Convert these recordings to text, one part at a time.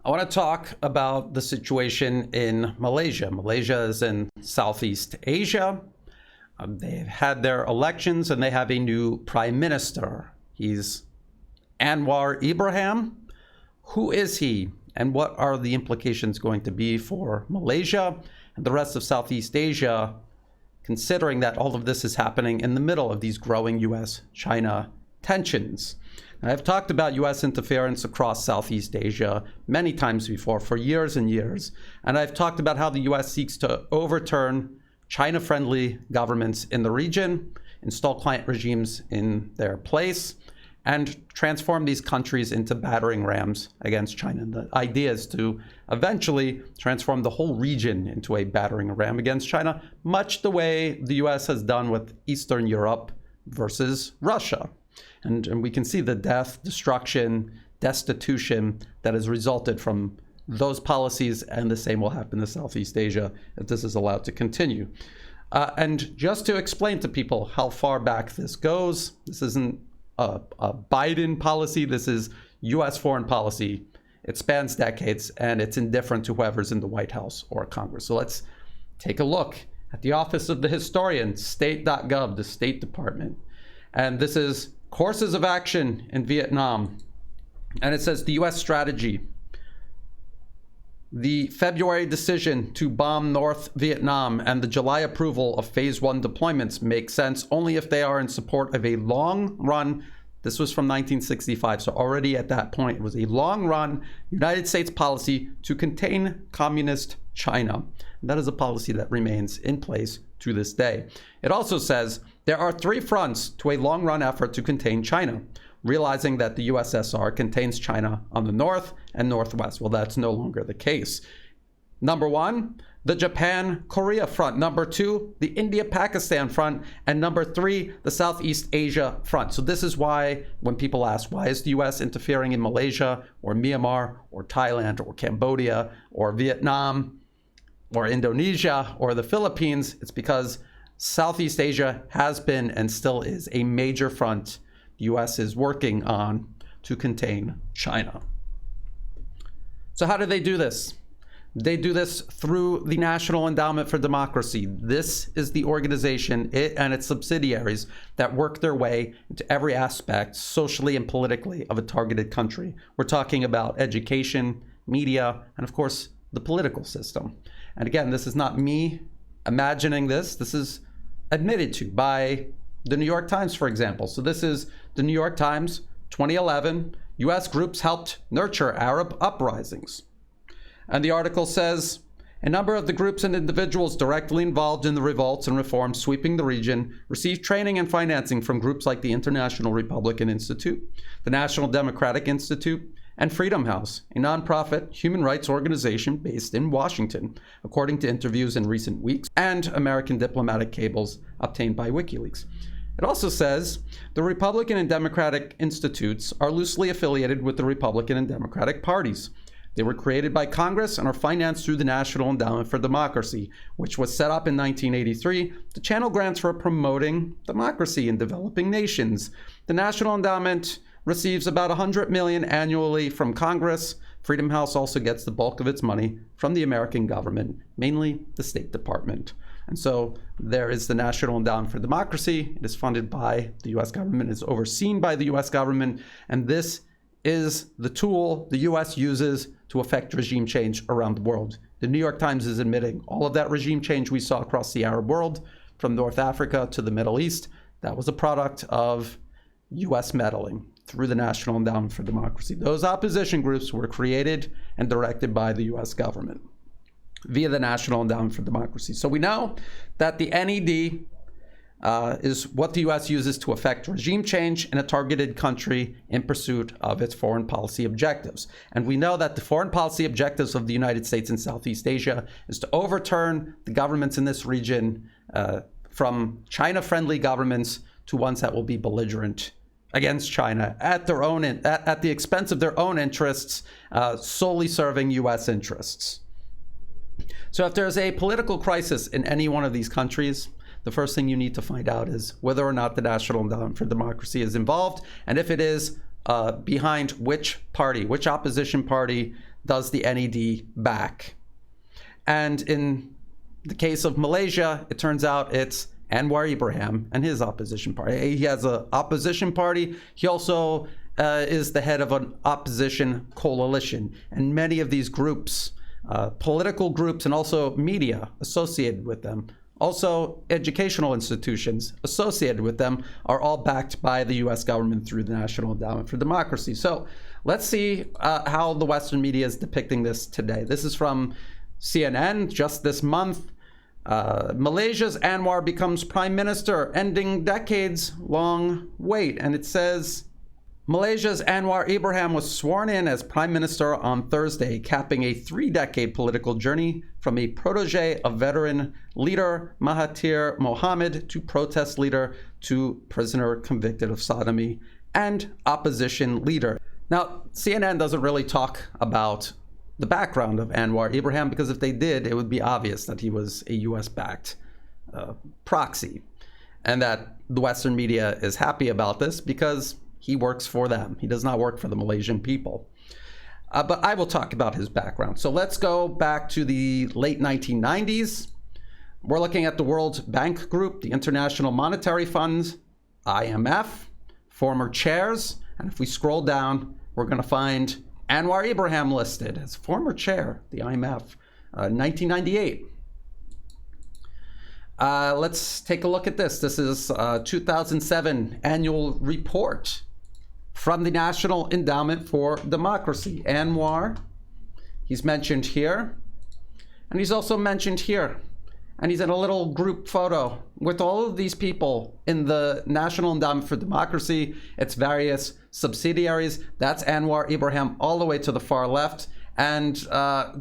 I want to talk about the situation in Malaysia. Malaysia is in Southeast Asia. They've had their elections and they have a new prime minister. He's Anwar Ibrahim. Who is he and what are the implications going to be for Malaysia and the rest of Southeast Asia, considering that all of this is happening in the middle of these growing US-China tensions? And I've talked about US interference across Southeast Asia many times before, for years and years. And I've talked about how the US seeks to overturn China-friendly governments in the region, install client regimes in their place, and transform these countries into battering rams against China. And the idea is to eventually transform the whole region into a battering ram against China, much the way the US has done with Eastern Europe versus Russia. And we can see the death, destruction, destitution that has resulted from those policies, and the same will happen to Southeast Asia if this is allowed to continue. And just to explain to people how far back this goes, this isn't a Biden policy, this is US foreign policy. It spans decades and it's indifferent to whoever's in the White House or Congress. So let's take a look at the Office of the Historian, state.gov, the State Department. And this is courses of action in Vietnam. And it says the US strategy. The February decision to bomb North Vietnam and the July approval of Phase 1 deployments make sense only if they are in support of a long-run, this was from 1965, so already at that point it was a long-run United States policy to contain communist China. And that is a policy that remains in place to this day. It also says there are three fronts to a long-run effort to contain China, realizing that the USSR contains China on the north and northwest. Well, that's no longer the case. Number one, the Japan-Korea front. Number two, the India-Pakistan front. And number three, the Southeast Asia front. So this is why when people ask, why is the US interfering in Malaysia or Myanmar or Thailand or Cambodia or Vietnam or Indonesia or the Philippines? It's because Southeast Asia has been and still is a major front the US is working on to contain China. So how do they do this? They do this through the National Endowment for Democracy. This is the organization, it and its subsidiaries, that work their way into every aspect, socially and politically, of a targeted country. We're talking about education, media, and of course, the political system. And again, this is not me imagining this. This is admitted to by the New York Times, for example. So this is the New York Times, 2011, US groups helped nurture Arab uprisings. And the article says, a number of the groups and individuals directly involved in the revolts and reforms sweeping the region received training and financing from groups like the International Republican Institute, the National Democratic Institute, and Freedom House, a nonprofit human rights organization based in Washington, according to interviews in recent weeks and American diplomatic cables obtained by WikiLeaks. It also says the Republican and Democratic institutes are loosely affiliated with the Republican and Democratic parties. They were created by Congress and are financed through the National Endowment for Democracy, which was set up in 1983 to channel grants for promoting democracy in developing nations. The National Endowment receives about $100 million annually from Congress. Freedom House also gets the bulk of its money from the American government, mainly the State Department. And so there is the National Endowment for Democracy. It is funded by the US government, is overseen by the US government, and this is the tool the US uses to affect regime change around the world. The New York Times is admitting all of that regime change we saw across the Arab world, from North Africa to the Middle East, that was a product of US meddling through the National Endowment for Democracy. Those opposition groups were created and directed by the US government via the National Endowment for Democracy. So we know that the NED is what the US uses to affect regime change in a targeted country in pursuit of its foreign policy objectives. And we know that the foreign policy objectives of the United States in Southeast Asia is to overturn the governments in this region from China-friendly governments to ones that will be belligerent against China at their own at the expense of their own interests, solely serving US interests. So if there's a political crisis in any one of these countries, the first thing you need to find out is whether or not the National Endowment for Democracy is involved, and if it is, behind which party, which opposition party does the NED back? And in the case of Malaysia, it turns out it's Anwar Ibrahim and his opposition party. He has an opposition party. He also is the head of an opposition coalition. And many of these groups, political groups and also media associated with them, also educational institutions associated with them, are all backed by the US government through the National Endowment for Democracy. So let's see how the Western media is depicting this today. This is from CNN just this month. Malaysia's Anwar becomes prime minister, ending decades-long wait. And it says, Malaysia's Anwar Ibrahim was sworn in as prime minister on Thursday, capping a 3-decade political journey from a protege of veteran leader Mahathir Mohamad to protest leader to prisoner convicted of sodomy and opposition leader. Now, CNN doesn't really talk about the background of Anwar Ibrahim, because if they did, it would be obvious that he was a US-backed proxy, and that the Western media is happy about this because he works for them. He does not work for the Malaysian people. But I will talk about his background. So let's go back to the late 1990s. We're looking at the World Bank Group, the International Monetary Fund, IMF, former chairs, and if we scroll down, we're going to find Anwar Ibrahim listed as former chair, the IMF, 1998. Let's take a look at this. This is 2007 annual report from the National Endowment for Democracy. Anwar, he's mentioned here, and he's also mentioned here. And he's in a little group photo with all of these people in the National Endowment for Democracy, its various subsidiaries. That's Anwar Ibrahim all the way to the far left. And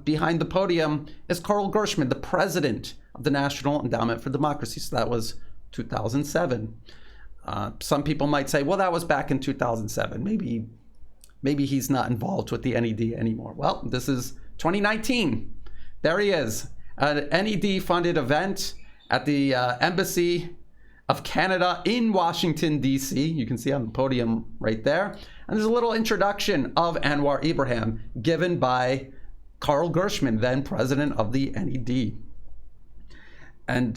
behind the podium is Carl Gershman, the president of the National Endowment for Democracy. So that was 2007. Some people might say, well, that was back in 2007. Maybe he's not involved with the NED anymore. Well, this is 2019. There he is. An NED-funded event at the Embassy of Canada in Washington, D.C. You can see on the podium right there. And there's a little introduction of Anwar Ibrahim given by Carl Gershman, then president of the NED. And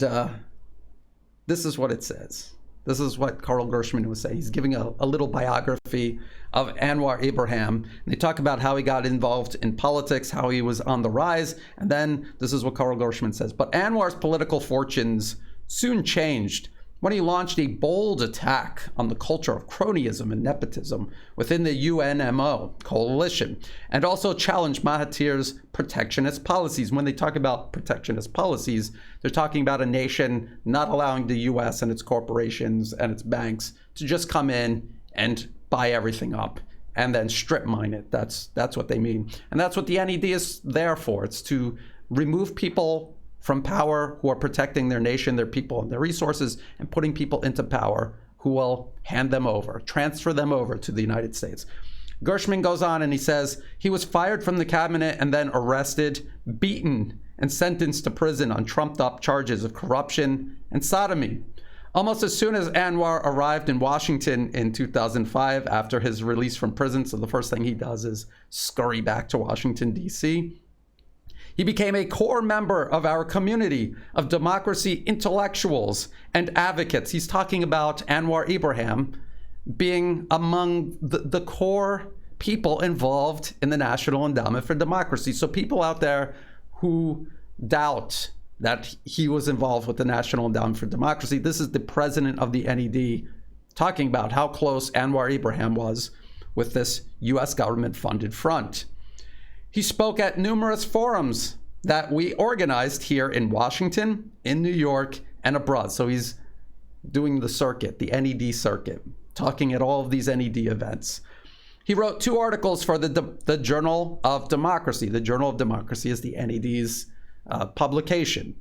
this is what it says. This is what Carl Gershman was saying. He's giving a little biography of Anwar Ibrahim. And they talk about how he got involved in politics, how he was on the rise. And then this is what Carl Gershman says. But Anwar's political fortunes soon changed when he launched a bold attack on the culture of cronyism and nepotism within the UNMO coalition, and also challenged Mahathir's protectionist policies. When they talk about protectionist policies, they're talking about a nation not allowing the US and its corporations and its banks to just come in and buy everything up and then strip mine it. That's what they mean. And that's what the NED is there for. It's to remove people from power who are protecting their nation, their people, and their resources, and putting people into power who will hand them over, transfer them over to the United States. Gershman goes on and he says, he was fired from the cabinet and then arrested, beaten, and sentenced to prison on trumped-up charges of corruption and sodomy. Almost as soon as Anwar arrived in Washington in 2005 after his release from prison, so the first thing he does is scurry back to Washington, D.C., he became a core member of our community of democracy intellectuals and advocates. He's talking about Anwar Ibrahim being among the core people involved in the National Endowment for Democracy. So people out there who doubt that he was involved with the National Endowment for Democracy, this is the president of the NED talking about how close Anwar Ibrahim was with this US government-funded front. He spoke at numerous forums that we organized here in Washington, in New York, and abroad. So he's doing the circuit, the NED circuit, talking at all of these NED events. He wrote 2 articles for the Journal of Democracy. The Journal of Democracy is the NED's publication.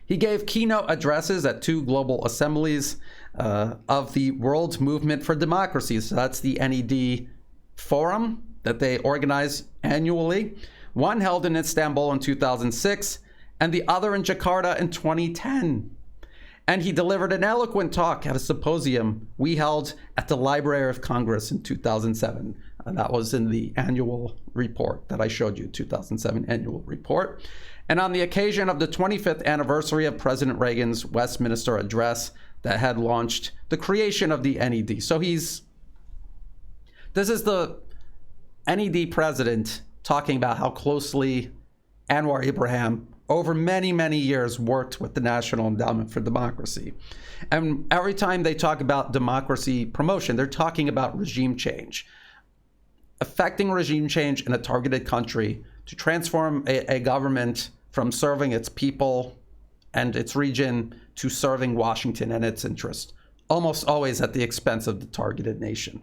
He gave keynote addresses at 2 global assemblies of the World Movement for Democracy. So that's the NED forum that they organize annually. One held in Istanbul in 2006 and the other in Jakarta in 2010. And he delivered an eloquent talk at a symposium we held at the Library of Congress in 2007. And that was in the annual report that I showed you, 2007 annual report. And on the occasion of the 25th anniversary of President Reagan's Westminster address that had launched the creation of the NED. So this is the NED president talking about how closely Anwar Ibrahim over many, many years worked with the National Endowment for Democracy. And every time they talk about democracy promotion, they're talking about regime change. Affecting regime change in a targeted country to transform a government from serving its people and its region to serving Washington and its interest, almost always at the expense of the targeted nation.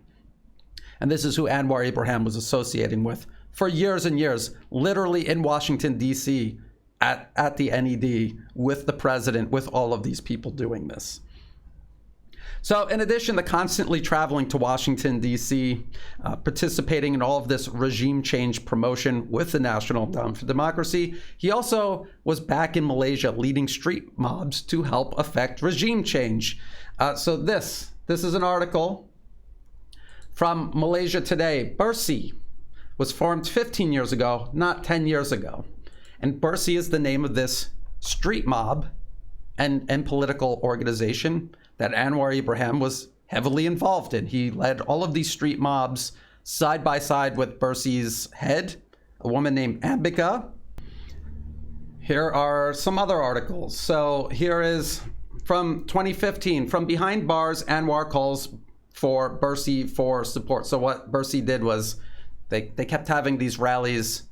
And this is who Anwar Ibrahim was associating with for years and years, literally in Washington, D.C., at the NED, with the president, with all of these people doing this. So in addition to constantly traveling to Washington, D.C., participating in all of this regime change promotion with the National Endowment for Democracy, he also was back in Malaysia leading street mobs to help affect regime change. So this is an article from Malaysia Today. Bersih was formed 15 years ago, not 10 years ago. And Bersih is the name of this street mob and political organization that Anwar Ibrahim was heavily involved in. He led all of these street mobs side by side with Bersih's head, a woman named Ambika. Here are some other articles. So here is from 2015, from behind bars, Anwar calls for Bersih for support. So what Bersih did was they kept having these rallies,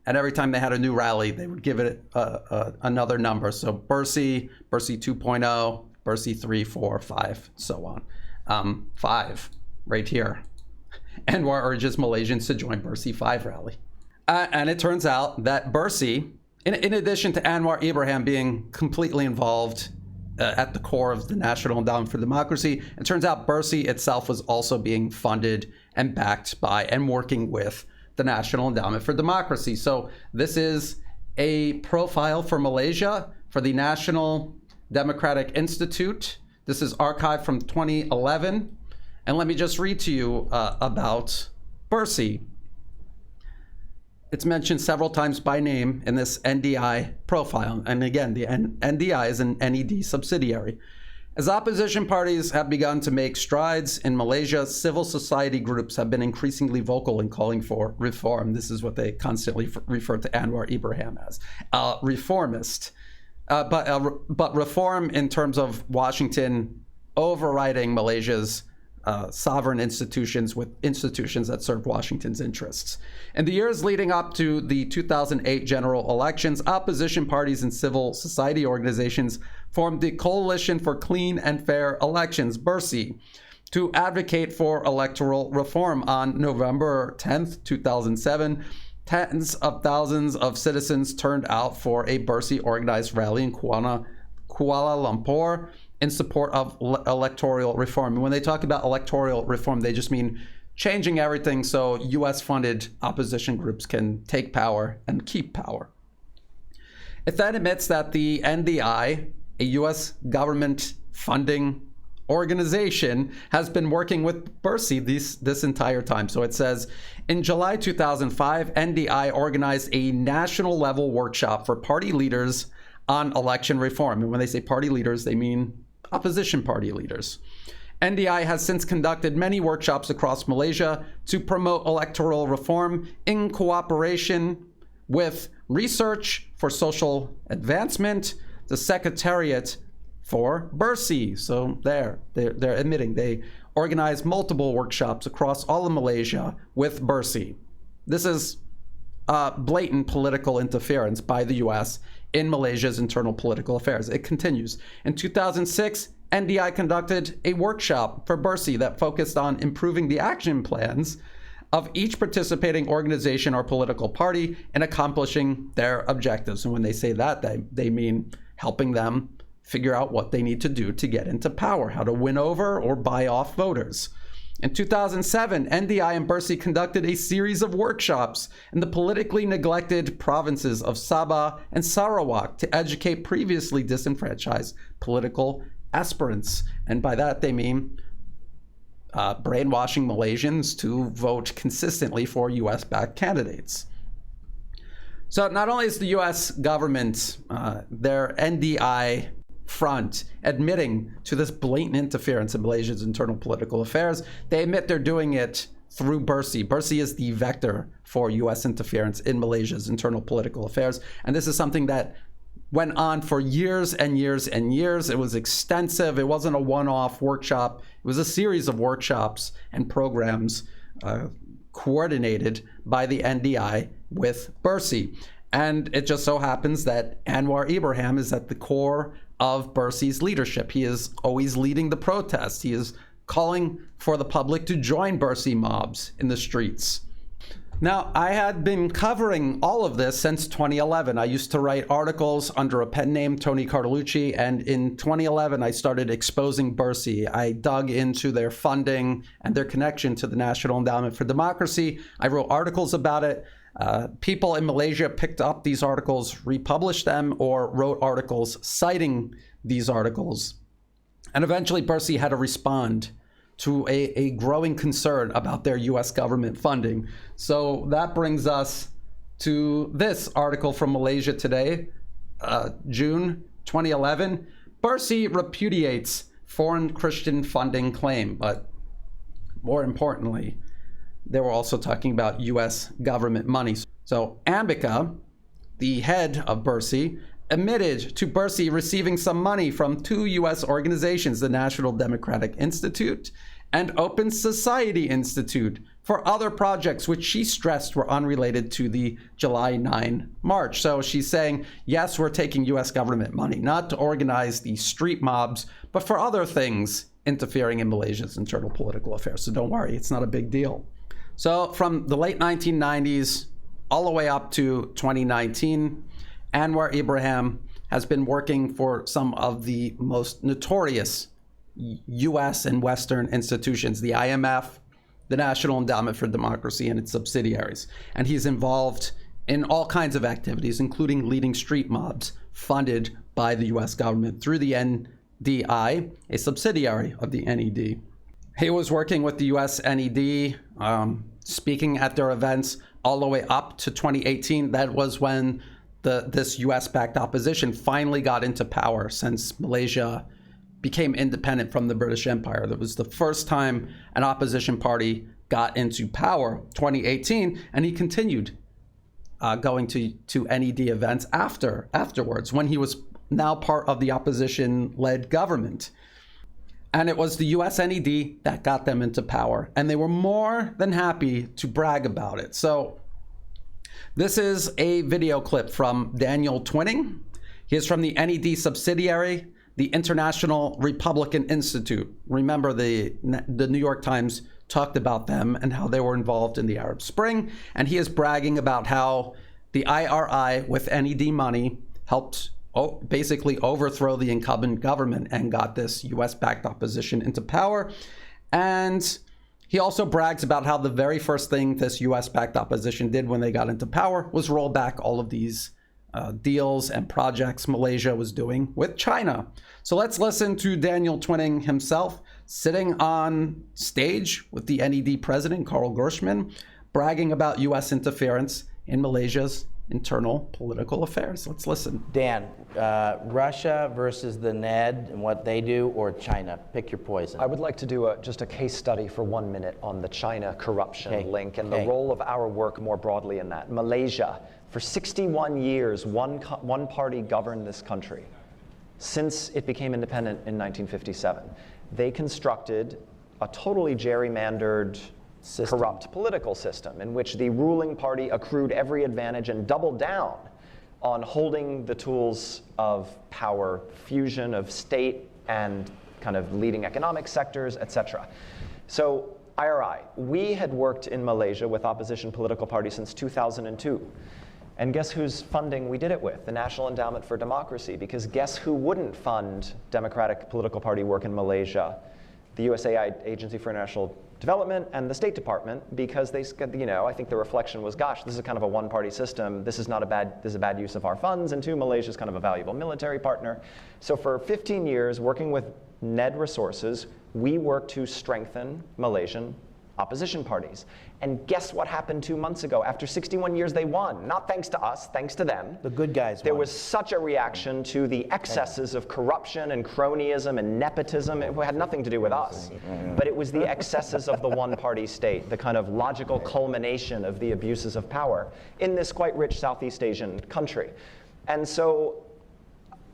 and every time they had a new rally, they would give it another number. So Bersih 2.0, Bersih 3, 4, 5, so on. 5, right here. Anwar urges Malaysians to join Bersih 5 rally. And it turns out that Bersih, in addition to Anwar Ibrahim being completely involved at the core of the National Endowment for Democracy, it turns out Bersih itself was also being funded and backed by and working with the National Endowment for Democracy. So this is a profile for Malaysia, for the National Democratic Institute. This is archived from 2011. And let me just read to you about Bersih. It's mentioned several times by name in this NDI profile. And again, the NDI is an NED subsidiary. As opposition parties have begun to make strides in Malaysia, civil society groups have been increasingly vocal in calling for reform. This is what they constantly refer to Anwar Ibrahim as, reformist. But reform in terms of Washington overriding Malaysia's sovereign institutions with institutions that serve Washington's interests. In the years leading up to the 2008 general elections, opposition parties and civil society organizations formed the Coalition for Clean and Fair Elections, Bersih, to advocate for electoral reform. On November 10th, 2007, tens of thousands of citizens turned out for a Bersih organized rally in Kuala Lumpur in support of electoral reform. And when they talk about electoral reform, they just mean changing everything so US-funded opposition groups can take power and keep power. It then admits that the NDI, a US government funding organization, has been working with Bersih this entire time. So it says, in July 2005, NDI organized a national level workshop for party leaders on election reform. And when they say party leaders, they mean opposition party leaders. NDI has since conducted many workshops across Malaysia to promote electoral reform in cooperation with Research for Social Advancement, the Secretariat for Bersih. So they're admitting they organized multiple workshops across all of Malaysia with Bersih. This is blatant political interference by the US in Malaysia's internal political affairs. It continues. In 2006, NDI conducted a workshop for Bersih that focused on improving the action plans of each participating organization or political party in accomplishing their objectives. And when they say that, they mean helping them figure out what they need to do to get into power, how to win over or buy off voters. In 2007, NDI and Bersih conducted a series of workshops in the politically neglected provinces of Sabah and Sarawak to educate previously disenfranchised political aspirants. And by that, they mean brainwashing Malaysians to vote consistently for US-backed candidates. So not only is the US government, their NDI front, admitting to this blatant interference in Malaysia's internal political affairs, they admit they're doing it through Bursi. Bursi is the vector for US interference in Malaysia's internal political affairs. And this is something that went on for years and years and years. It was extensive. It wasn't a one-off workshop. It was a series of workshops and programs coordinated by the NDI with Bursi. And it just so happens that Anwar Ibrahim is at the core of Bursi's leadership. He is always leading the protests. He is calling for the public to join Bursi mobs in the streets. Now, I had been covering all of this since 2011. I used to write articles under a pen name, Tony Cartolucci, and in 2011, I started exposing Bursi. I dug into their funding and their connection to the National Endowment for Democracy. I wrote articles about it. People in Malaysia picked up these articles, republished them, or wrote articles citing these articles. And eventually, Bursi had to respond to a growing concern about their US government funding. So that brings us to this article from Malaysia Today, June 2011. Bursi repudiates foreign Christian funding claim, but more importantly, they were also talking about US government money. So Ambika, the head of Bursi, admitted to Bursi receiving some money from two US organizations, the National Democratic Institute and Open Society Institute, for other projects which she stressed were unrelated to the July 9 march. So she's saying, yes, we're taking US government money, not to organize the street mobs, but for other things interfering in Malaysia's internal political affairs. So don't worry, it's not a big deal. So from the late 1990s all the way up to 2019, Anwar Ibrahim has been working for some of the most notorious US and Western institutions, the IMF, the National Endowment for Democracy, and its subsidiaries. And he's involved in all kinds of activities, including leading street mobs funded by the US government through the NDI, a subsidiary of the NED. He was working with the US NED, speaking at their events all the way up to 2018. That was when this US-backed opposition finally got into power since Malaysia became independent from the British Empire. That was the first time an opposition party got into power, 2018, and he continued going to NED events afterwards, when he was now part of the opposition-led government. And it was the US NED that got them into power, and they were more than happy to brag about it. So this is a video clip from Daniel Twinning. He is from the NED subsidiary, the International Republican Institute. Remember, the New York Times talked about them and how they were involved in the Arab Spring. And he is bragging about how the IRI with NED money helped basically overthrow the incumbent government and got this US-backed opposition into power. And he also brags about how the very first thing this US-backed opposition did when they got into power was roll back all of these deals and projects Malaysia was doing with China. So let's listen to Daniel Twinning himself sitting on stage with the NED president, Karl Gershman, bragging about US interference in Malaysia's internal political affairs. Let's listen. Dan, Russia versus the NED and what they do, or China? Pick your poison. I would like to do just a case study for 1 minute on the China corruption link and the role of our work more broadly in that. Malaysia, for 61 years, one party governed this country since it became independent in 1957. They constructed a totally gerrymandered, corrupt political system in which the ruling party accrued every advantage and doubled down on holding the tools of power, fusion of state and kind of leading economic sectors, etc. So IRI, we had worked in Malaysia with opposition political parties since 2002. And guess whose funding we did it with? The National Endowment for Democracy. Because guess who wouldn't fund Democratic political party work in Malaysia? The USAID Agency for International Development and the State Department, because they, I think the reflection was, gosh, this is kind of a one-party system. This is a bad use of our funds. And two, Malaysia is kind of a valuable military partner. So for 15 years, working with NED resources, we work to strengthen Malaysian opposition parties. And guess what happened 2 months ago? After 61 years, they won. Not thanks to us, thanks to them. The good guys There won. was such a reaction to the excesses of corruption and cronyism and nepotism. It had nothing to do with us. But it was the excesses of the one-party state, the kind of logical culmination of the abuses of power in this quite rich Southeast Asian country. And so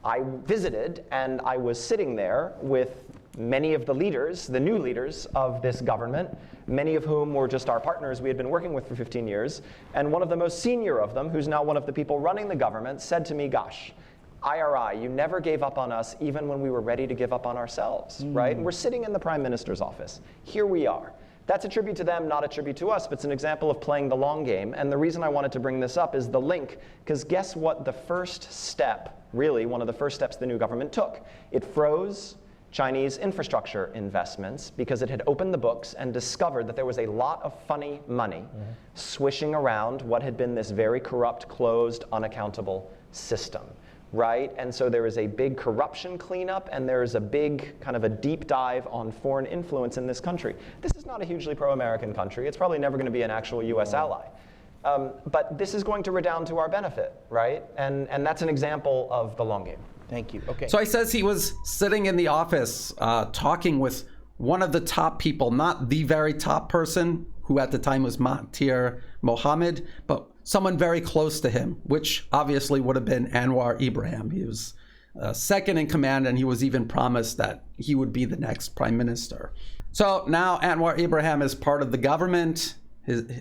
I visited, and I was sitting there with many of the leaders, the new leaders of this government, many of whom were just our partners we had been working with for 15 years. And one of the most senior of them, who's now one of the people running the government, said to me, gosh, IRI, you never gave up on us even when we were ready to give up on ourselves, right? And we're sitting in the Prime Minister's office. Here we are. That's a tribute to them, not a tribute to us, but it's an example of playing the long game. And the reason I wanted to bring this up is the link, because guess what the first step, really one of the first steps the new government took? It froze Chinese infrastructure investments because it had opened the books and discovered that there was a lot of funny money swishing around what had been this very corrupt, closed, unaccountable system, right? And so there is a big corruption cleanup, and there is a big kind of a deep dive on foreign influence in this country. This is not a hugely pro-American country. It's probably never going to be an actual US ally. But this is going to redound to our benefit, right? And that's an example of the long game. Thank you. Okay. So he says he was sitting in the office talking with one of the top people, not the very top person, who at the time was Mahathir Mohamad, but someone very close to him, which obviously would have been Anwar Ibrahim. He was second in command, and he was even promised that he would be the next prime minister. So now Anwar Ibrahim is part of the government.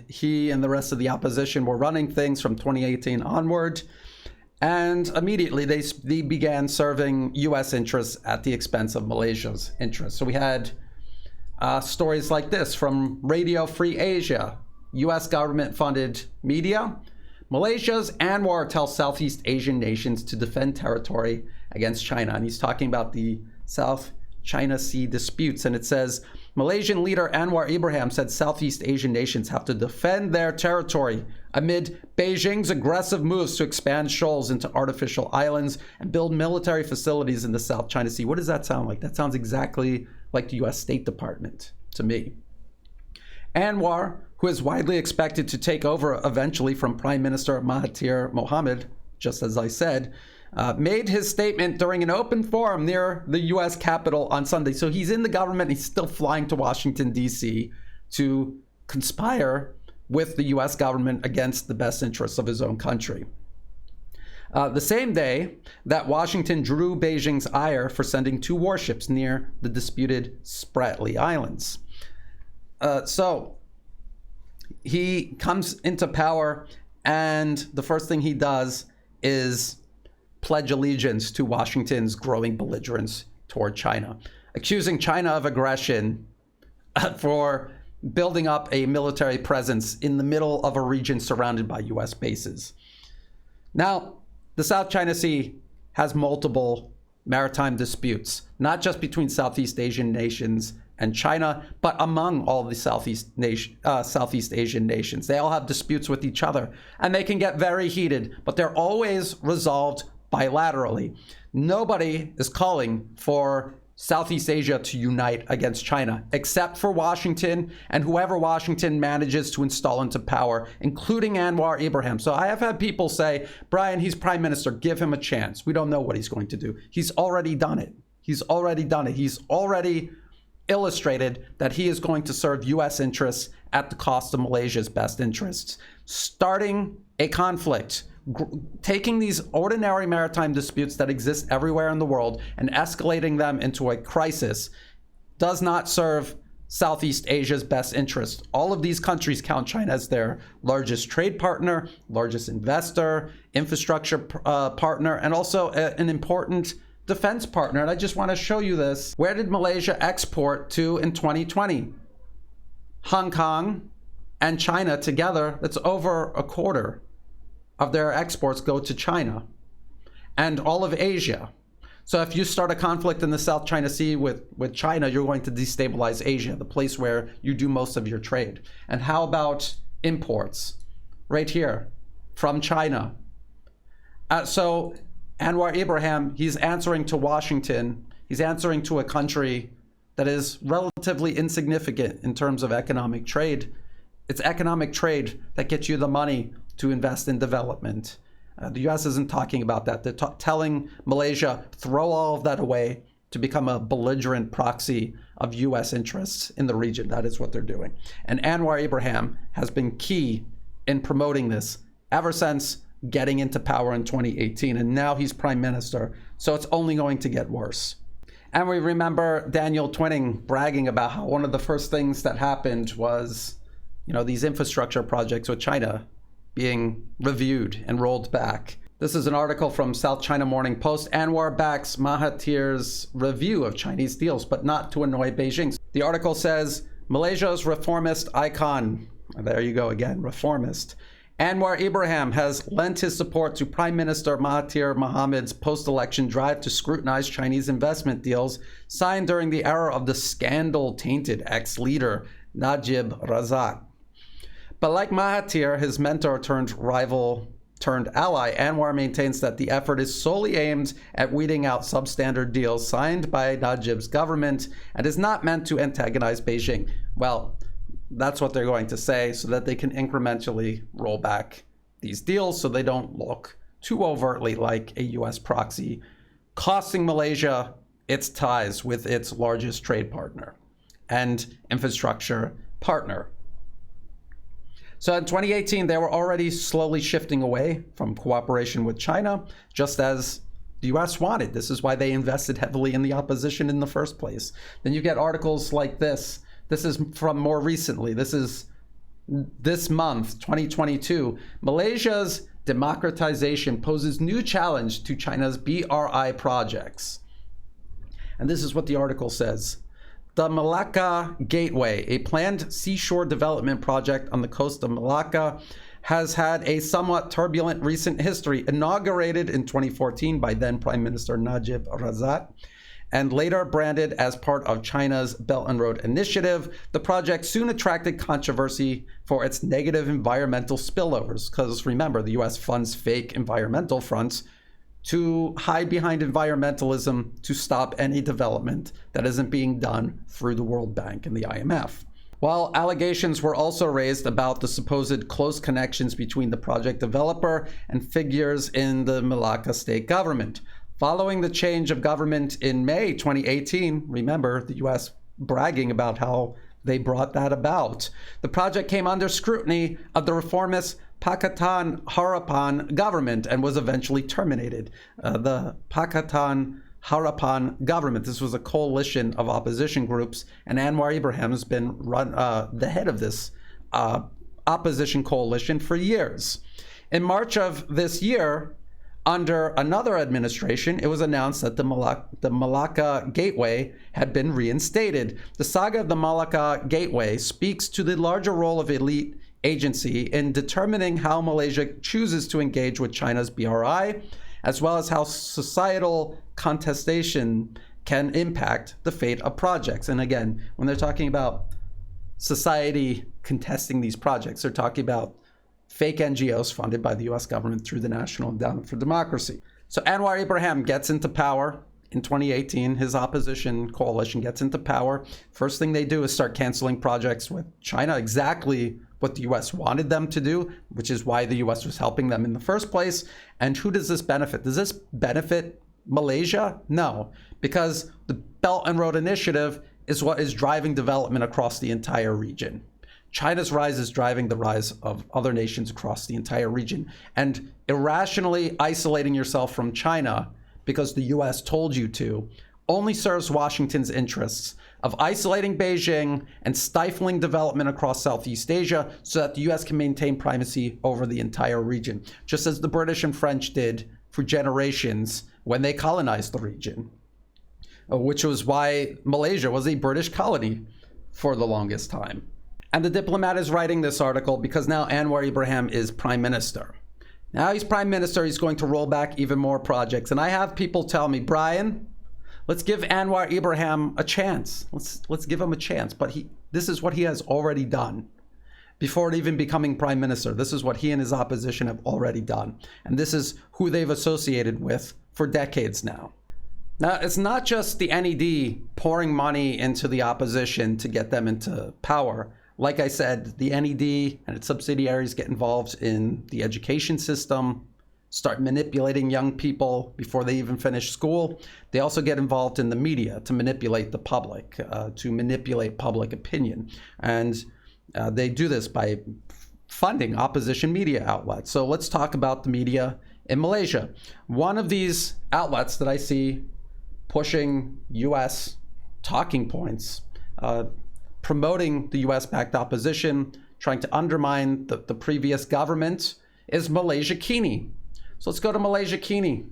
He and the rest of the opposition were running things from 2018 onward. And immediately they began serving U.S. interests at the expense of Malaysia's interests. So we had stories like this from Radio Free Asia, U.S. government-funded media. Malaysia's Anwar tells Southeast Asian nations to defend territory against China. And he's talking about the South China Sea disputes. And it says, Malaysian leader Anwar Ibrahim said Southeast Asian nations have to defend their territory amid Beijing's aggressive moves to expand shoals into artificial islands and build military facilities in the South China Sea. What does that sound like? That sounds exactly like the US State Department to me. Anwar, who is widely expected to take over eventually from Prime Minister Mahathir Mohamad, just as I said, made his statement during an open forum near the U.S. Capitol on Sunday. So he's in the government. He's still flying to Washington, D.C. to conspire with the U.S. government against the best interests of his own country. The same day that Washington drew Beijing's ire for sending 2 warships near the disputed Spratly Islands. So he comes into power, and the first thing he does is pledge allegiance to Washington's growing belligerence toward China, accusing China of aggression for building up a military presence in the middle of a region surrounded by U.S. bases. Now, the South China Sea has multiple maritime disputes, not just between Southeast Asian nations and China, but among all the Southeast Asian nations. They all have disputes with each other, and they can get very heated, but they're always resolved bilaterally. Nobody is calling for Southeast Asia to unite against China, except for Washington and whoever Washington manages to install into power, including Anwar Ibrahim. So I have had people say, Brian, he's prime minister, give him a chance. We don't know what he's going to do. He's already done it. He's already done it. He's already illustrated that he is going to serve U.S. interests at the cost of Malaysia's best interests, starting a conflict, taking these ordinary maritime disputes that exist everywhere in the world and escalating them into a crisis does not serve Southeast Asia's best interest. All of these countries count China as their largest trade partner, largest investor, infrastructure partner, and also an important defense partner. And I just want to show you this. Where did Malaysia export to in 2020? Hong Kong and China together, that's over a quarter of their exports go to China and all of Asia. So if you start a conflict in the South China Sea with China, you're going to destabilize Asia, the place where you do most of your trade. And how about imports? Right here, from China. So Anwar Ibrahim, he's answering to Washington. He's answering to a country that is relatively insignificant in terms of economic trade. It's economic trade that gets you the money to invest in development. The US isn't talking about that. They're telling Malaysia, throw all of that away to become a belligerent proxy of US interests in the region. That is what they're doing. And Anwar Ibrahim has been key in promoting this ever since getting into power in 2018. And now he's prime minister. So it's only going to get worse. And we remember Daniel Twining bragging about how one of the first things that happened was, these infrastructure projects with China being reviewed and rolled back. This is an article from South China Morning Post. Anwar backs Mahathir's review of Chinese deals, but not to annoy Beijing. The article says, Malaysia's reformist icon, there you go again, reformist, Anwar Ibrahim has lent his support to Prime Minister Mahathir Mohamad's post-election drive to scrutinize Chinese investment deals signed during the era of the scandal-tainted ex-leader Najib Razak. But like Mahathir, his mentor turned rival turned ally, Anwar maintains that the effort is solely aimed at weeding out substandard deals signed by Najib's government and is not meant to antagonize Beijing. Well, that's what they're going to say so that they can incrementally roll back these deals so they don't look too overtly like a US proxy, costing Malaysia its ties with its largest trade partner and infrastructure partner. So in 2018, they were already slowly shifting away from cooperation with China, just as the US wanted. This is why they invested heavily in the opposition in the first place. Then you get articles like this. This is from more recently. This is this month, 2022. Malaysia's democratization poses new challenge to China's BRI projects. And this is what the article says. The Malacca Gateway, a planned seashore development project on the coast of Malacca, has had a somewhat turbulent recent history. Inaugurated in 2014 by then Prime Minister Najib Razak, and later branded as part of China's Belt and Road Initiative, the project soon attracted controversy for its negative environmental spillovers. Because remember, the US funds fake environmental fronts to hide behind environmentalism to stop any development that isn't being done through the World Bank and the IMF. While allegations were also raised about the supposed close connections between the project developer and figures in the Malacca state government. Following the change of government in May 2018, remember the US bragging about how they brought that about, the project came under scrutiny of the reformist Pakatan Harapan government and was eventually terminated. The Pakatan Harapan government, this was a coalition of opposition groups, and Anwar Ibrahim has been the head of this opposition coalition for years. In March of this year, under another administration, it was announced that the Malacca Gateway had been reinstated. The saga of the Malacca Gateway speaks to the larger role of elite agency in determining how Malaysia chooses to engage with China's BRI, as well as how societal contestation can impact the fate of projects. And again, when they're talking about society contesting these projects, they're talking about fake NGOs funded by the US government through the National Endowment for Democracy. So Anwar Ibrahim gets into power in 2018. His opposition coalition gets into power. First thing they do is start canceling projects with China, exactly what the US wanted them to do, which is why the US was helping them in the first place. And who does this benefit? Does this benefit Malaysia? No, because the Belt and Road Initiative is what is driving development across the entire region. China's rise is driving the rise of other nations across the entire region. And irrationally isolating yourself from China because the US told you to only serves Washington's interests of isolating Beijing and stifling development across Southeast Asia so that the US can maintain primacy over the entire region, just as the British and French did for generations when they colonized the region, which was why Malaysia was a British colony for the longest time. And the Diplomat is writing this article because now Anwar Ibrahim is prime minister. Now he's prime minister, he's going to roll back even more projects. And I have people tell me, Brian, let's give Anwar Ibrahim a chance. Let's give him a chance. But this is what he has already done. Before even becoming prime minister, this is what he and his opposition have already done. And this is who they've associated with for decades now. Now, it's not just the NED pouring money into the opposition to get them into power. Like I said, the NED and its subsidiaries get involved in the education system, start manipulating young people before they even finish school. They also get involved in the media to manipulate the public, to manipulate public opinion. And they do this by funding opposition media outlets. So let's talk about the media in Malaysia. One of these outlets that I see pushing US talking points, promoting the US-backed opposition, trying to undermine the previous government, is Malaysia Kini. So let's go to Malaysia Kini.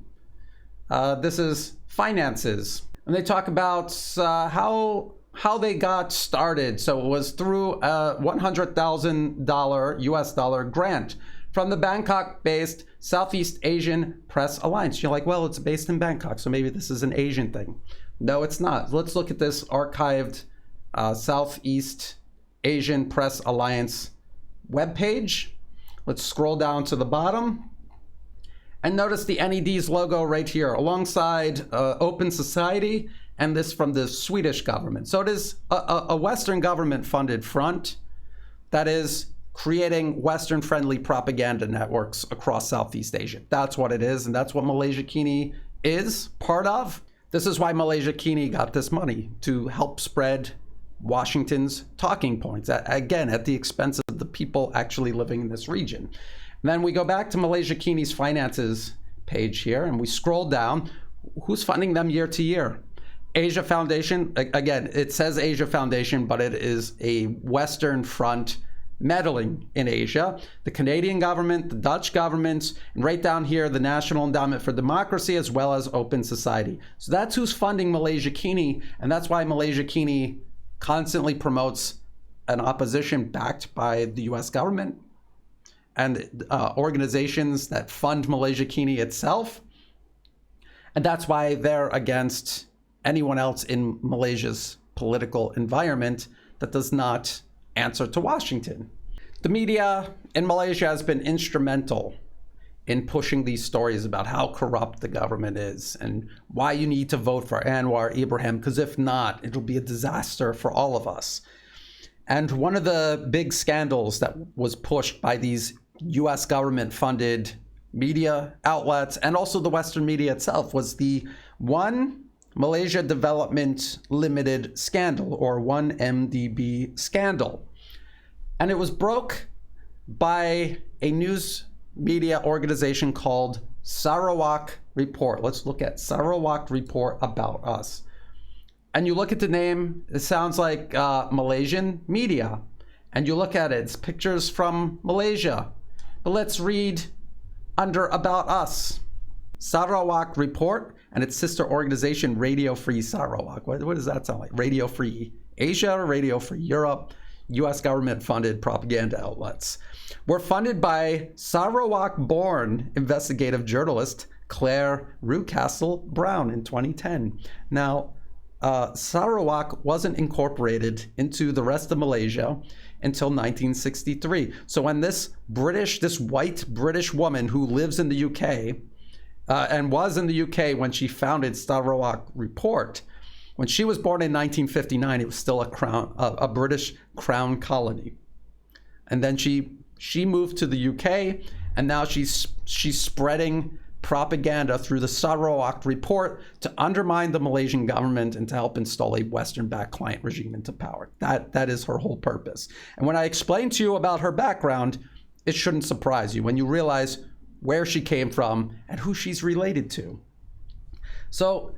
This is finances. And they talk about how they got started. So it was through a $100,000 US dollar grant from the Bangkok-based Southeast Asian Press Alliance. You're like, well, it's based in Bangkok, so maybe this is an Asian thing. No, it's not. Let's look at this archived Southeast Asian Press Alliance webpage. Let's scroll down to the bottom. And notice the NED's logo right here alongside Open Society, and this from the Swedish government. So it is a Western government funded front that is creating Western-friendly propaganda networks across Southeast Asia. That's what it is, and that's what Malaysia Kini is part of. This is why Malaysia Kini got this money, to help spread Washington's talking points, again, at the expense of the people actually living in this region. And then we go back to Malaysia Kini's finances page here, and we scroll down. Who's funding them year to year? Asia Foundation. Again, it says Asia Foundation, but it is a Western front meddling in Asia. The Canadian government, the Dutch governments, and right down here, the National Endowment for Democracy, as well as Open Society. So that's who's funding Malaysia Kini, and that's why Malaysia Kini constantly promotes an opposition backed by the US government and organizations that fund Malaysia Kini itself. And that's why they're against anyone else in Malaysia's political environment that does not answer to Washington. The media in Malaysia has been instrumental in pushing these stories about how corrupt the government is and why you need to vote for Anwar Ibrahim, because if not, it'll be a disaster for all of us. And one of the big scandals that was pushed by these US government-funded media outlets and also the Western media itself was the One Malaysia Development Limited scandal, or 1MDB scandal. And it was broke by a news media organization called Sarawak Report. Let's look at Sarawak Report About Us. And you look at the name, it sounds like Malaysian media. And you look at it, it's pictures from Malaysia. But let's read under About Us. Sarawak Report and its sister organization, Radio Free Sarawak. What does that sound like? Radio Free Asia or Radio Free Europe? US government-funded propaganda outlets were funded by Sarawak-born investigative journalist Claire Rucastle Brown in 2010. Now, Sarawak wasn't incorporated into the rest of Malaysia until 1963. So when this white British woman who lives in the UK and was in the UK when she founded Sarawak Report, when she was born in 1959, it was still a British crown colony. And then she moved to the UK, and now she's spreading propaganda through the Sarawak Report to undermine the Malaysian government and to help install a Western-backed client regime into power. That is her whole purpose. And when I explain to you about her background, it shouldn't surprise you when you realize where she came from and who she's related to. So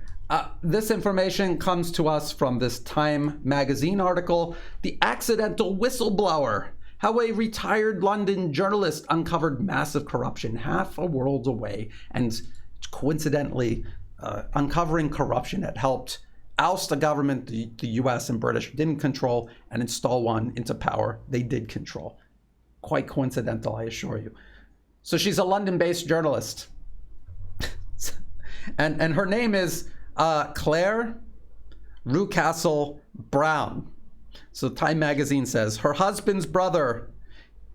this information comes to us from this Time magazine article, The Accidental Whistleblower, how a retired London journalist uncovered massive corruption half a world away. And coincidentally, uncovering corruption that helped oust a government the US and British didn't control and install one into power they did control. Quite coincidental, I assure you. So she's a London-based journalist. and her name is Claire Rucastle Brown. So Time magazine says her husband's brother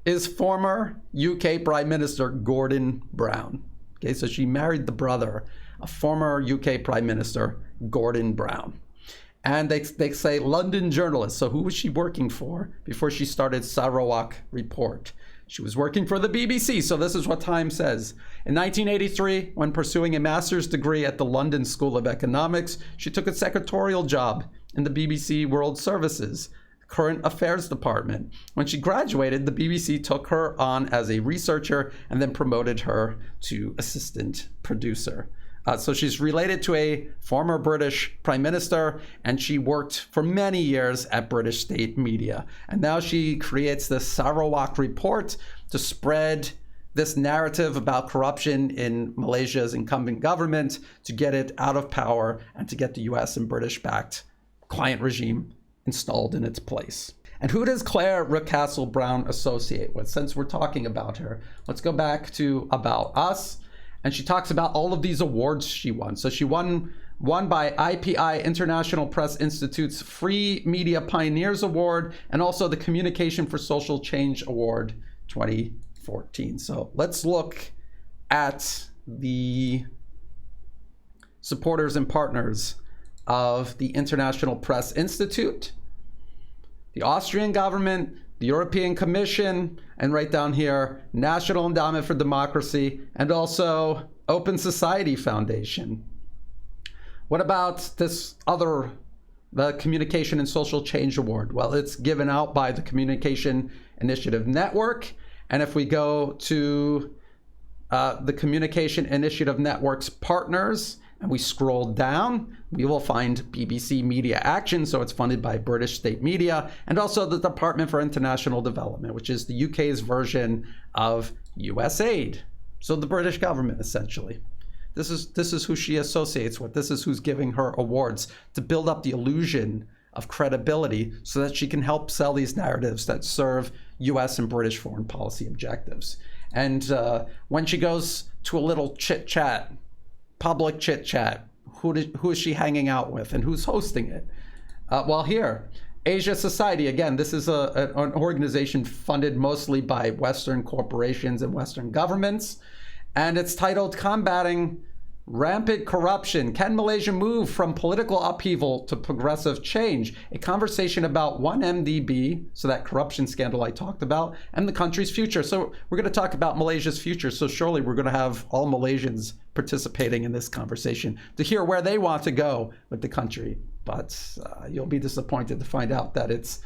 is former UK Prime Minister Gordon Brown. Okay, so she married the brother of former UK Prime Minister Gordon Brown. And they say London journalist. So who was she working for before she started Sarawak Report? She was working for the BBC. So this is what Time says. In 1983, when pursuing a master's degree at the London School of Economics, she took a secretarial job in the BBC World Services Current Affairs Department. When she graduated, the BBC took her on as a researcher and then promoted her to assistant producer. So she's related to a former British Prime Minister, and she worked for many years at British state media. And now she creates this Sarawak Report to spread this narrative about corruption in Malaysia's incumbent government, to get it out of power and to get the US and British-backed client regime installed in its place. And who does Claire Rucastle Brown associate with? Since we're talking about her, let's go back to About Us. And she talks about all of these awards she won. So she won by IPI, International Press Institute's Free Media Pioneers Award, and also the Communication for Social Change Award 2014. So let's look at the supporters and partners of the International Press Institute, the Austrian government, the European Commission, and right down here, National Endowment for Democracy, and also Open Society Foundation. What about this other, the Communication and Social Change Award? Well, it's given out by the Communication Initiative Network. And if we go to the Communication Initiative Network's partners, and we scroll down, we will find BBC Media Action, so it's funded by British state media, and also the Department for International Development, which is the UK's version of USAID. So the British government, essentially. This is who she associates with. This is who's giving her awards to build up the illusion of credibility so that she can help sell these narratives that serve US and British foreign policy objectives. And when she goes to a little chit-chat, public chit-chat, who is she hanging out with and who's hosting it? Well, here, Asia Society, again, this is an organization funded mostly by Western corporations and Western governments, and it's titled Combating Rampant Corruption. Can Malaysia move from political upheaval to progressive change? A conversation about 1MDB, so that corruption scandal I talked about, and the country's future. So we're going to talk about Malaysia's future. So surely we're going to have all Malaysians participating in this conversation to hear where they want to go with the country. But you'll be disappointed to find out that it's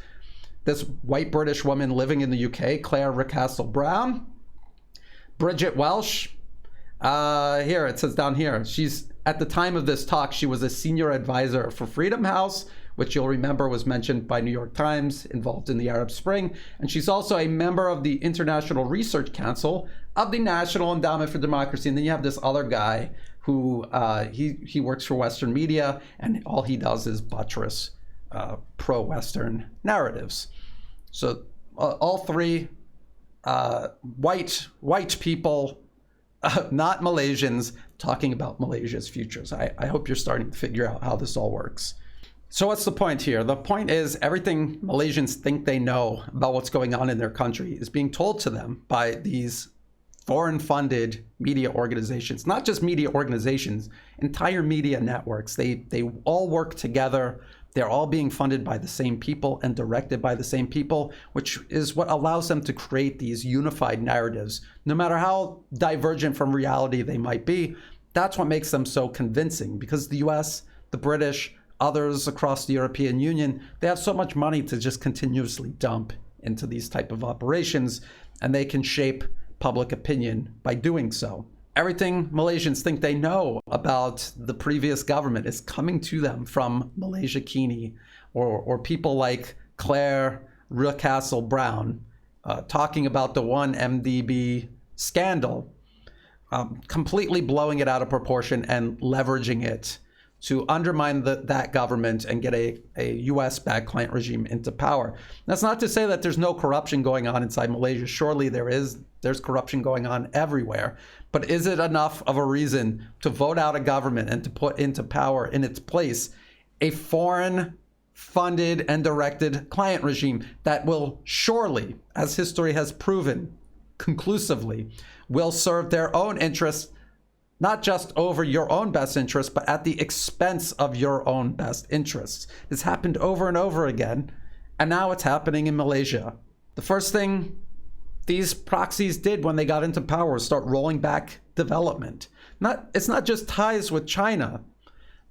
this white British woman living in the UK, Claire Rucastle Brown, Bridget Welsh. Here, it says down here, she's, at the time of this talk, she was a senior advisor for Freedom House, which you'll remember was mentioned by New York Times, involved in the Arab Spring. And she's also a member of the International Research Council of the National Endowment for Democracy. And then you have this other guy who, he works for Western media, and all he does is buttress pro-Western narratives. So all three white people, not Malaysians, talking about Malaysia's futures. I hope you're starting to figure out how this all works. So what's the point here? The point is everything Malaysians think they know about what's going on in their country is being told to them by these foreign-funded media organizations. Not just media organizations, entire media networks. They all work together. They're all being funded by the same people and directed by the same people, which is what allows them to create these unified narratives. No matter how divergent from reality they might be, that's what makes them so convincing, because the US, the British, others across the European Union, they have so much money to just continuously dump into these type of operations, and they can shape public opinion by doing so. Everything Malaysians think they know about the previous government is coming to them from Malaysia Kini or people like Claire Rucastle Brown talking about the 1MDB scandal, completely blowing it out of proportion and leveraging it to undermine that government and get a US-backed client regime into power. That's not to say that there's no corruption going on inside Malaysia. Surely there's corruption going on everywhere. But is it enough of a reason to vote out a government and to put into power in its place a foreign-funded and directed client regime that will surely, as history has proven conclusively, will serve their own interests not just over your own best interests, but at the expense of your own best interests. This happened over and over again, and now it's happening in Malaysia. The first thing these proxies did when they got into power was start rolling back development. It's not just ties with China.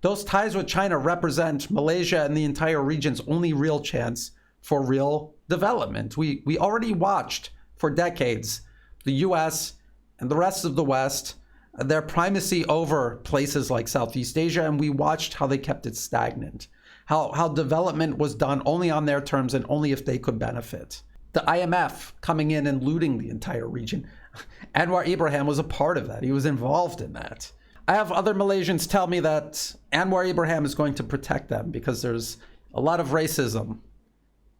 Those ties with China represent Malaysia and the entire region's only real chance for real development. We already watched for decades the US and the rest of the West, their primacy over places like Southeast Asia, and we watched how they kept it stagnant, how development was done only on their terms and only if they could benefit. The IMF coming in and looting the entire region. Anwar Ibrahim was a part of that. He was involved in that. I have other Malaysians tell me that Anwar Ibrahim is going to protect them because there's a lot of racism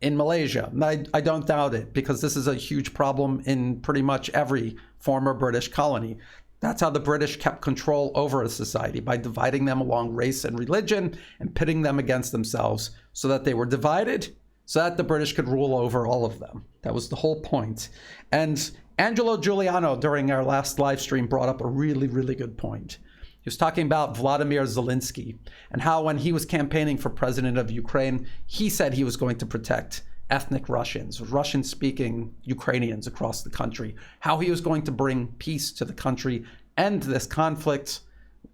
in Malaysia. And I don't doubt it, because this is a huge problem in pretty much every former British colony. That's how the British kept control over a society, by dividing them along race and religion and pitting them against themselves so that they were divided, so that the British could rule over all of them. That was the whole point. And Angelo Giuliano, during our last live stream, brought up a really, really good point. He was talking about Vladimir Zelensky and how when he was campaigning for president of Ukraine, he said he was going to protect ethnic Russians, Russian-speaking Ukrainians across the country, how he was going to bring peace to the country, end this conflict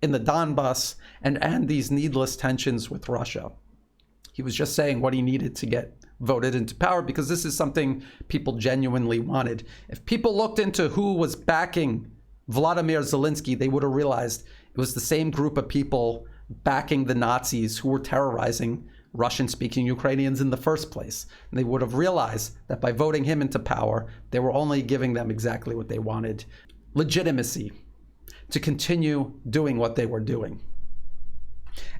in the Donbass, and end these needless tensions with Russia. He was just saying what he needed to get voted into power, because this is something people genuinely wanted. If people looked into who was backing Vladimir Zelensky, they would have realized it was the same group of people backing the Nazis who were terrorizing Russian-speaking Ukrainians in the first place. And they would have realized that by voting him into power, they were only giving them exactly what they wanted: legitimacy to continue doing what they were doing.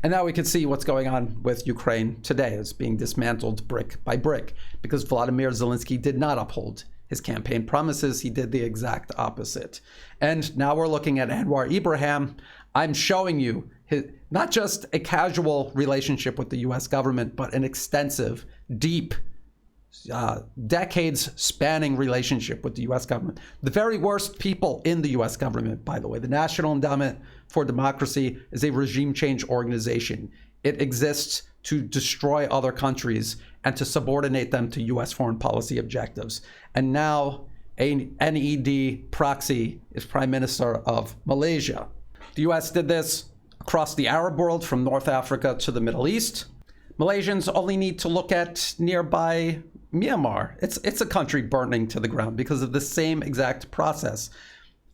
And now we can see what's going on with Ukraine today. It's being dismantled brick by brick because Vladimir Zelensky did not uphold his campaign promises. He did the exact opposite. And now we're looking at Anwar Ibrahim. I'm showing you not just a casual relationship with the US government, but an extensive, deep, decades spanning relationship with the US government. The very worst people in the US government, by the way, the National Endowment for Democracy is a regime change organization. It exists to destroy other countries and to subordinate them to US foreign policy objectives. And now a NED proxy is Prime Minister of Malaysia. The US did this across the Arab world, from North Africa to the Middle East. Malaysians only need to look at nearby Myanmar. It's a country burning to the ground because of the same exact process.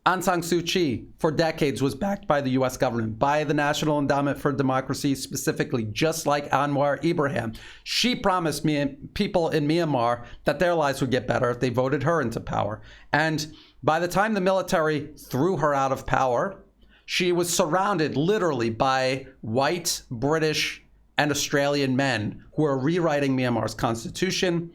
Aung San Suu Kyi, for decades, was backed by the US government, by the National Endowment for Democracy specifically, just like Anwar Ibrahim. She promised people in Myanmar that their lives would get better if they voted her into power. And by the time the military threw her out of power, she was surrounded literally by white, British, and Australian men who are rewriting Myanmar's constitution,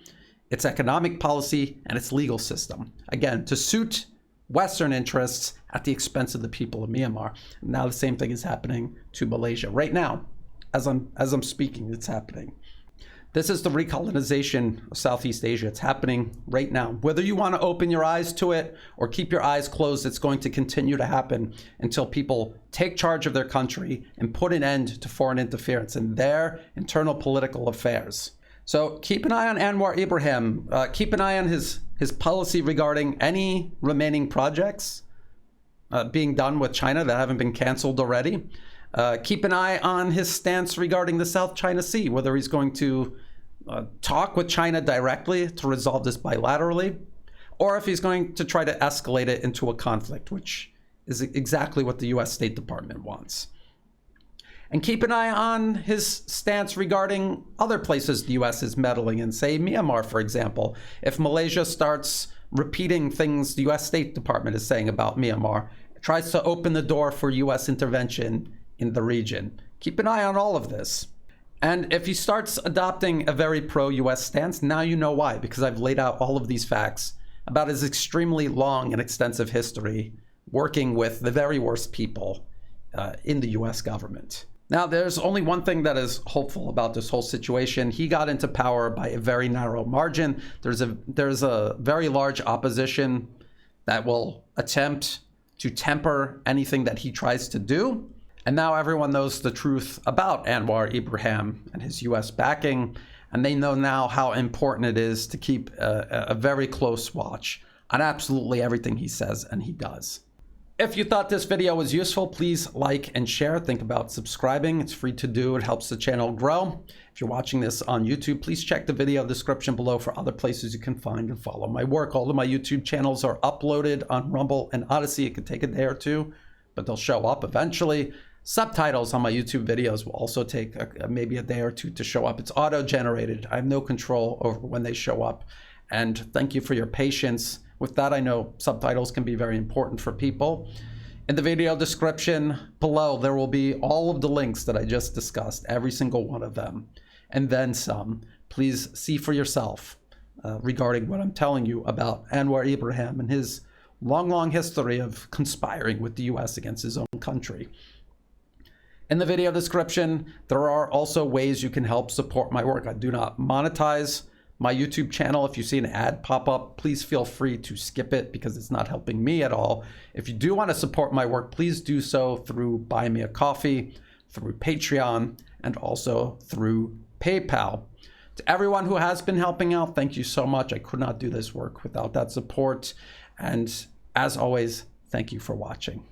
its economic policy, and its legal system. Again, to suit Western interests at the expense of the people of Myanmar. Now the same thing is happening to Malaysia. Right now, as I'm speaking, it's happening. This is the recolonization of Southeast Asia. It's happening right now. Whether you want to open your eyes to it or keep your eyes closed, it's going to continue to happen until people take charge of their country and put an end to foreign interference in their internal political affairs. So keep an eye on Anwar Ibrahim. Keep an eye on his policy regarding any remaining projects being done with China that haven't been canceled already. Keep an eye on his stance regarding the South China Sea, whether he's going to talk with China directly to resolve this bilaterally, or if he's going to try to escalate it into a conflict, which is exactly what the US State Department wants. And keep an eye on his stance regarding other places the US is meddling in, say Myanmar, for example. If Malaysia starts repeating things the US State Department is saying about Myanmar, it tries to open the door for US intervention in the region. Keep an eye on all of this. And if he starts adopting a very pro-US stance, now you know why, because I've laid out all of these facts about his extremely long and extensive history working with the very worst people in the US government. Now, there's only one thing that is hopeful about this whole situation. He got into power by a very narrow margin. There's a very large opposition that will attempt to temper anything that he tries to do. And now everyone knows the truth about Anwar Ibrahim and his US backing, and they know now how important it is to keep a very close watch on absolutely everything he says and he does. If you thought this video was useful, please like and share. Think about subscribing. It's free to do. It helps the channel grow. If you're watching this on YouTube, please check the video description below for other places you can find and follow my work. All of my YouTube channels are uploaded on Rumble and Odyssey. It could take a day or two, but they'll show up eventually. Subtitles on my YouTube videos will also take maybe a day or two to show up. It's auto-generated. I have no control over when they show up. And thank you for your patience. With that, I know subtitles can be very important for people. In the video description below, there will be all of the links that I just discussed, every single one of them, and then some. Please see for yourself regarding what I'm telling you about Anwar Ibrahim and his long, long history of conspiring with the US against his own country. In the video description, there are also ways you can help support my work. I do not monetize my YouTube channel. If you see an ad pop up, please feel free to skip it because it's not helping me at all. If you do want to support my work, please do so through Buy Me a Coffee, through Patreon, and also through PayPal. To everyone who has been helping out, thank you so much. I could not do this work without that support. And as always, thank you for watching.